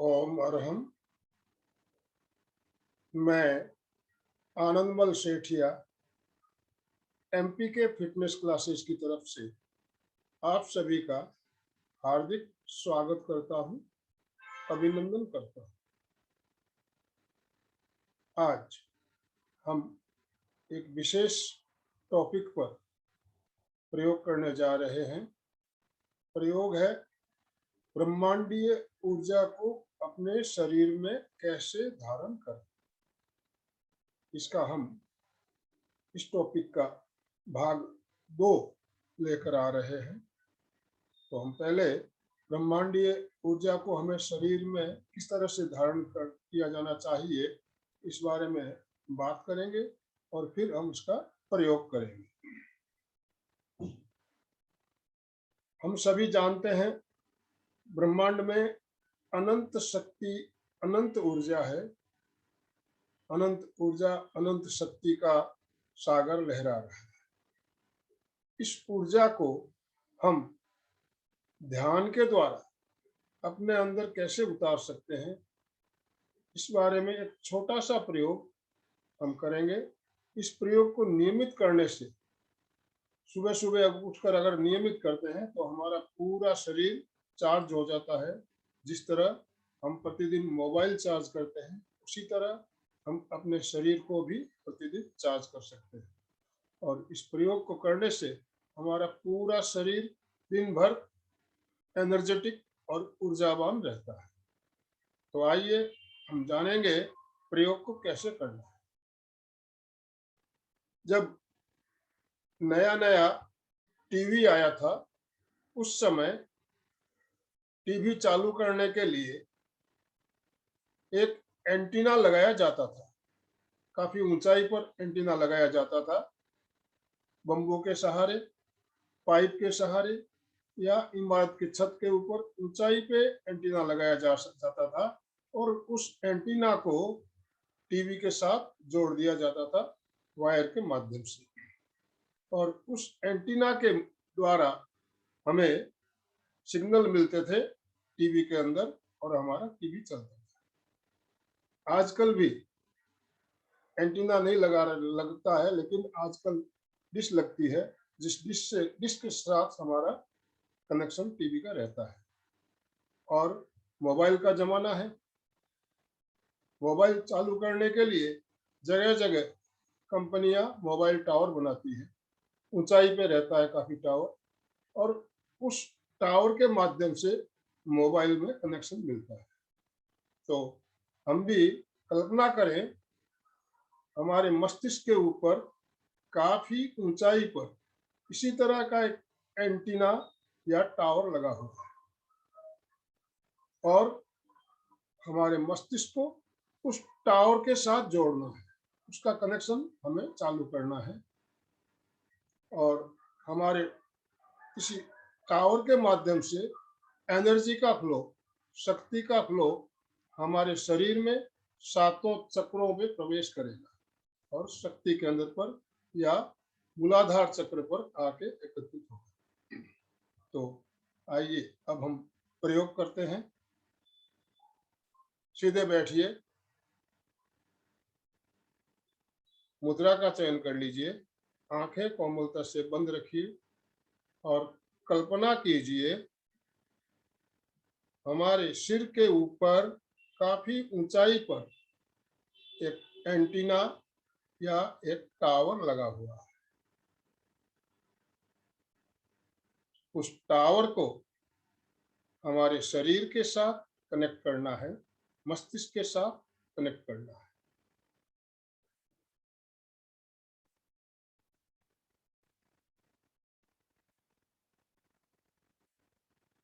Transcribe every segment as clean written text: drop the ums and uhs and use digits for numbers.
ओम अरहम। मैं आनंदमल सेठिया एमपी के fitness classes की तरफ से आप सभी का हार्दिक स्वागत करता हूं, अभिनंदन करता हूं। आज हम एक विशेष टॉपिक पर प्रयोग करने जा रहे हैं। प्रयोग है ब्रह्मांडीय ऊर्जा को अपने शरीर में कैसे धारण करें। इसका हम इस टॉपिक का भाग 2 लेकर आ रहे हैं। तो हम पहले ब्रह्मांडीय ऊर्जा को हमें शरीर में किस तरह से धारण किया जाना चाहिए, इस बारे में बात करेंगे और फिर हम उसका प्रयोग करेंगे। हम सभी जानते हैं ब्रह्मांड में अनंत शक्ति, अनंत ऊर्जा है। अनंत ऊर्जा, अनंत शक्ति का सागर लहरा रहा है। इस ऊर्जा को हम ध्यान के द्वारा अपने अंदर कैसे उतार सकते हैं, इस बारे में एक छोटा सा प्रयोग हम करेंगे। इस प्रयोग को नियमित करने से, सुबह सुबह उठकर अगर नियमित करते हैं तो हमारा पूरा शरीर चार्ज हो जाता है। जिस तरह हम प्रतिदिन मोबाइल चार्ज करते हैं, उसी तरह हम अपने शरीर को भी प्रतिदिन चार्ज कर सकते हैं। और इस प्रयोग को करने से हमारा पूरा शरीर दिन भर एनर्जेटिक और ऊर्जावान रहता है। तो आइए हम जानेंगे प्रयोग को कैसे करना है। जब नया नया टीवी आया था, उस समय टीवी चालू करने के लिए एक एंटीना लगाया जाता था। काफी ऊंचाई पर एंटीना लगाया जाता था। बम्बू के सहारे, पाइप के सहारे या इमारत की छत के ऊपर ऊंचाई पे एंटीना लगाया जाता था और उस एंटीना को टीवी के साथ जोड़ दिया जाता था वायर के माध्यम से। और उस एंटीना के द्वारा हमें सिग्नल मिलते थे टीवी के अंदर और हमारा टीवी चलता था। आजकल भी एंटीना नहीं लगता है, लेकिन आजकल डिश लगती है, जिस डिश के साथ हमारा कनेक्शन टीवी का रहता है। और मोबाइल का जमाना है। मोबाइल चालू करने के लिए जगह जगह कंपनियां मोबाइल टावर बनाती है। ऊंचाई पे रहता है काफी टावर, और उस टावर के माध्यम से मोबाइल में कनेक्शन मिलता है। तो हम भी कल्पना करें, हमारे मस्तिष्क के ऊपर काफी ऊंचाई पर इसी तरह का एक एंटीना या टावर लगा हुआ है और हमारे मस्तिष्क को उस टावर के साथ जोड़ना है, उसका कनेक्शन हमें चालू करना है। और हमारे किसी टावर के माध्यम से एनर्जी का फ्लो, शक्ति का फ्लो हमारे शरीर में सातों चक्रों में प्रवेश करेगा और शक्ति केंद्र पर या मूलाधार चक्र पर आके एकत्रित होगा। तो आइए अब हम प्रयोग करते हैं। सीधे बैठिए, मुद्रा का चयन कर लीजिए, आंखें कोमलता से बंद रखिए और कल्पना कीजिए हमारे सिर के ऊपर काफी ऊंचाई पर एक एंटीना या एक टावर लगा हुआ है। उस टावर को हमारे शरीर के साथ कनेक्ट करना है, मस्तिष्क के साथ कनेक्ट करना है।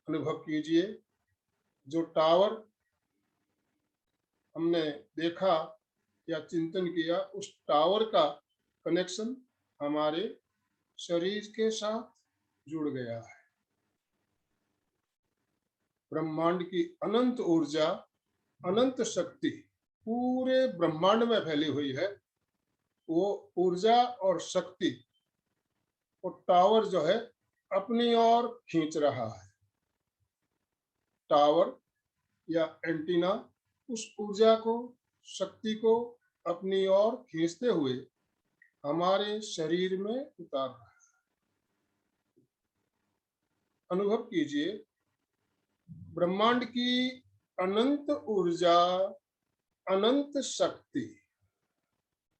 अनुभव कीजिए, जो टावर हमने देखा या चिंतन किया, उस टावर का कनेक्शन हमारे शरीर के साथ जुड़ गया है। ब्रह्मांड की अनंत ऊर्जा, अनंत शक्ति पूरे ब्रह्मांड में फैली हुई है। वो ऊर्जा और शक्ति वो टावर जो है अपनी ओर खींच रहा है। टावर या एंटीना उस ऊर्जा को, शक्ति को अपनी ओर खींचते हुए हमारे शरीर में उतार रहा है। अनुभव कीजिए, ब्रह्मांड की अनंत ऊर्जा, अनंत शक्ति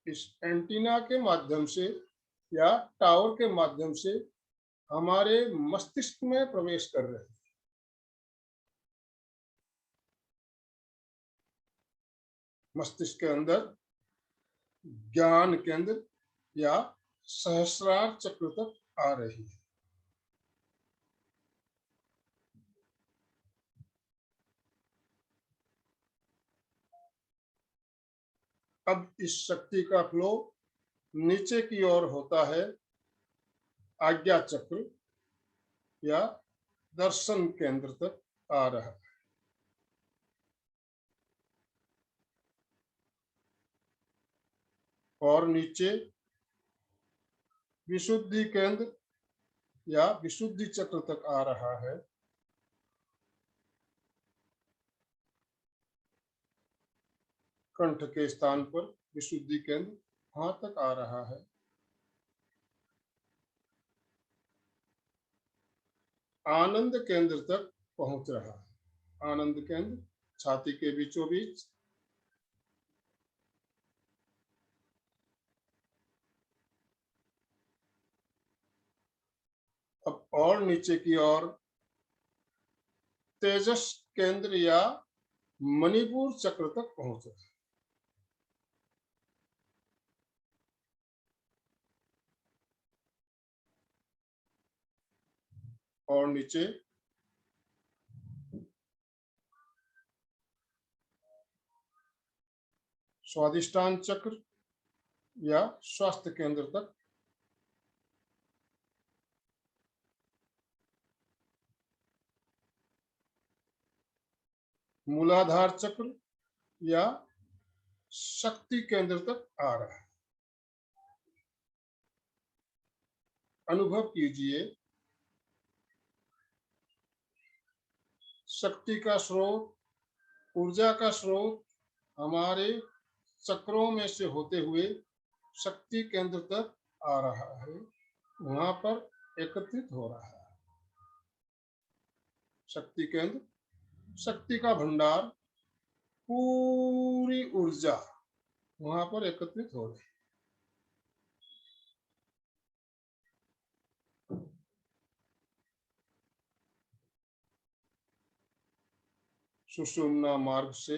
इस एंटीना के माध्यम से या टावर के माध्यम से हमारे मस्तिष्क में प्रवेश कर रहे हैं। मस्तिष्क के अंदर ज्ञान केंद्र या सहस्रार चक्र तक आ रही है। अब इस शक्ति का फ्लो नीचे की ओर होता है, आज्ञा चक्र या दर्शन केंद्र तक आ रहा है। और नीचे विशुद्धि केंद्र या विशुद्धि चक्र तक आ रहा है। कंठ के स्थान पर विशुद्धि केंद्र वहां तक आ रहा है। आनंद केंद्र तक पहुंच रहा है। आनंद केंद्र छाती के बीचों बीच। अब और नीचे की ओर तेजस केंद्र या मणिपुर चक्र तक पहुंच रहा है। और नीचे स्वादिष्टान चक्र या स्वास्थ्य केंद्र तक। मूलाधार चक्र या शक्ति केंद्र तक आ रहा है। अनुभव कीजिए, शक्ति का स्रोत, ऊर्जा का स्रोत हमारे चक्रों में से होते हुए शक्ति केंद्र तक आ रहा है, वहां पर एकत्रित हो रहा है। शक्ति केंद्र, शक्ति का भंडार, पूरी ऊर्जा वहां पर एकत्रित हो रही है। सुषुम्ना मार्ग से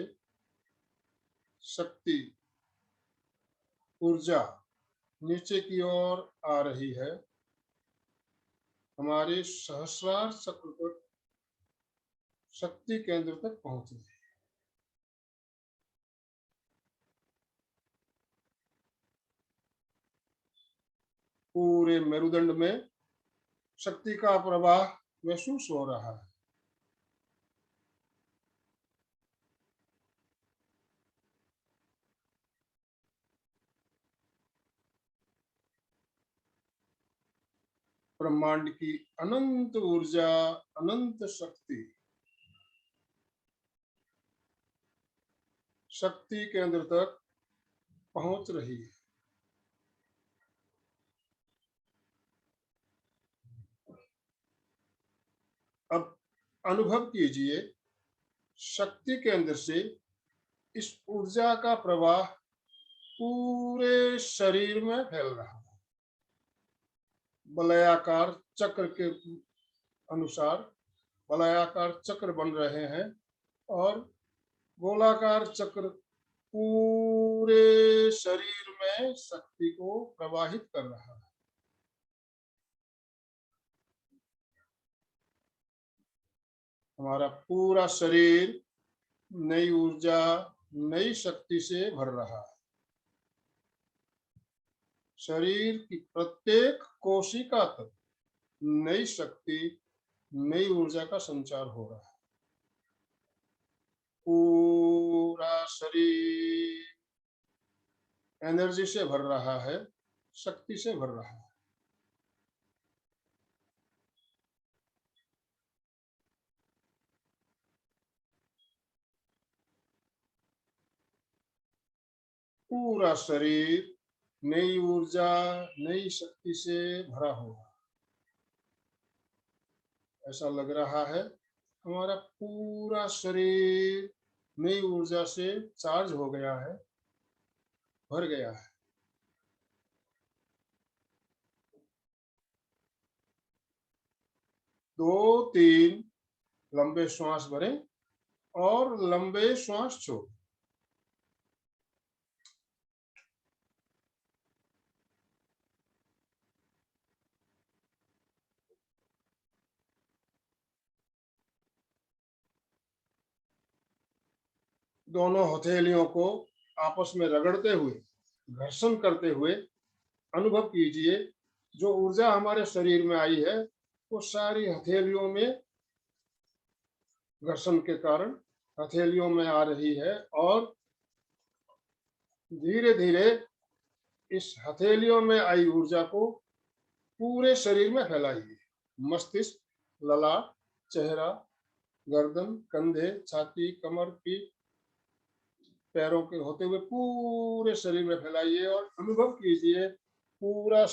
शक्ति, ऊर्जा नीचे की ओर आ रही है, हमारे सहस्रार चक्र तक, शक्ति केंद्र तक पहुंच रही है। पूरे मेरुदंड में शक्ति का प्रवाह महसूस हो रहा है। ब्रह्मांड की अनंत ऊर्जा, अनंत शक्ति शक्ति केंद्र तक पहुंच रही है। अब अनुभव कीजिए, शक्ति केंद्र से इस ऊर्जा का प्रवाह पूरे शरीर में फैल रहा है। वलयाकार चक्र के अनुसार वलयाकार चक्र बन रहे हैं और गोलाकार चक्र पूरे शरीर में शक्ति को प्रवाहित कर रहा है। हमारा पूरा शरीर नई ऊर्जा, नई शक्ति से भर रहा है। शरीर की प्रत्येक कोशिका तक नई शक्ति, नई ऊर्जा का संचार हो रहा है। पूरा शरीर एनर्जी से भर रहा है, शक्ति से भर रहा है। पूरा शरीर नई ऊर्जा, नई शक्ति से भरा होगा। ऐसा लग रहा है हमारा पूरा शरीर नई ऊर्जा से चार्ज हो गया है, भर गया है। दो तीन लंबे श्वास भरें और लंबे श्वास छोड़ें। दोनों हथेलियों को आपस में रगड़ते हुए, घर्षण करते हुए अनुभव कीजिए। जो ऊर्जा हमारे शरीर में आई है वो सारी हथेलियों में घर्षण के कारण हथेलियों में आ रही है और धीरे धीरे इस हथेलियों में आई ऊर्जा को पूरे शरीर में फैलाइए। मस्तिष्क, ललाट, चेहरा, गर्दन, कंधे, छाती, कमर, पीठ, पैरों के होते हुए पूरे शरीर में फैलाइए और अनुभव कीजिए पूरा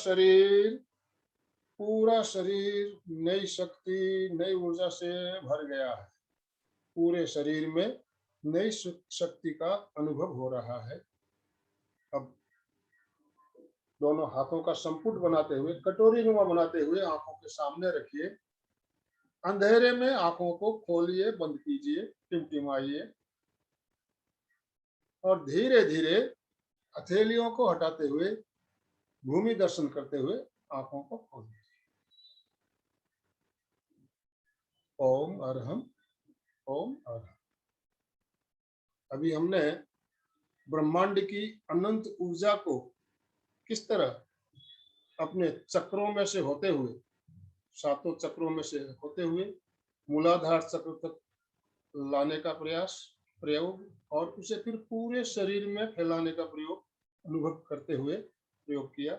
शरीर नई शक्ति, नई ऊर्जा से भर गया है। पूरे शरीर में नई शक्ति का अनुभव हो रहा है। अब दोनों हाथों का संपुट बनाते हुए, कटोरी नुमा बनाते हुए आंखों के सामने रखिए। अंधेरे में आंखों को खोलिए, बंद कीजिए, टिमटिमाइए और धीरे धीरे हथेलियों को हटाते हुए, भूमि दर्शन करते हुए आंखों को खोलिए। ओम अरहम, ओम अरहम। अभी हमने ब्रह्मांड की अनंत ऊर्जा को किस तरह अपने चक्रों में से होते हुए, सातों चक्रों में से होते हुए मूलाधार चक्र तक लाने का प्रयोग और उसे फिर पूरे शरीर में फैलाने का प्रयोग अनुभव करते हुए प्रयोग किया।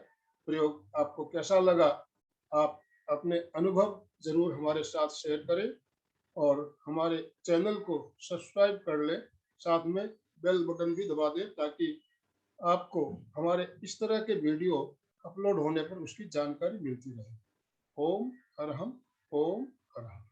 प्रयोग आपको कैसा लगा? आप अपने अनुभव जरूर हमारे साथ शेयर करें और हमारे चैनल को सब्सक्राइब कर लें। साथ में बेल बटन भी दबा दें ताकि आपको हमारे इस तरह के वीडियो अपलोड होने पर उसकी जानकारी मिलती रहे। ओम अरहम, ओम अरहम।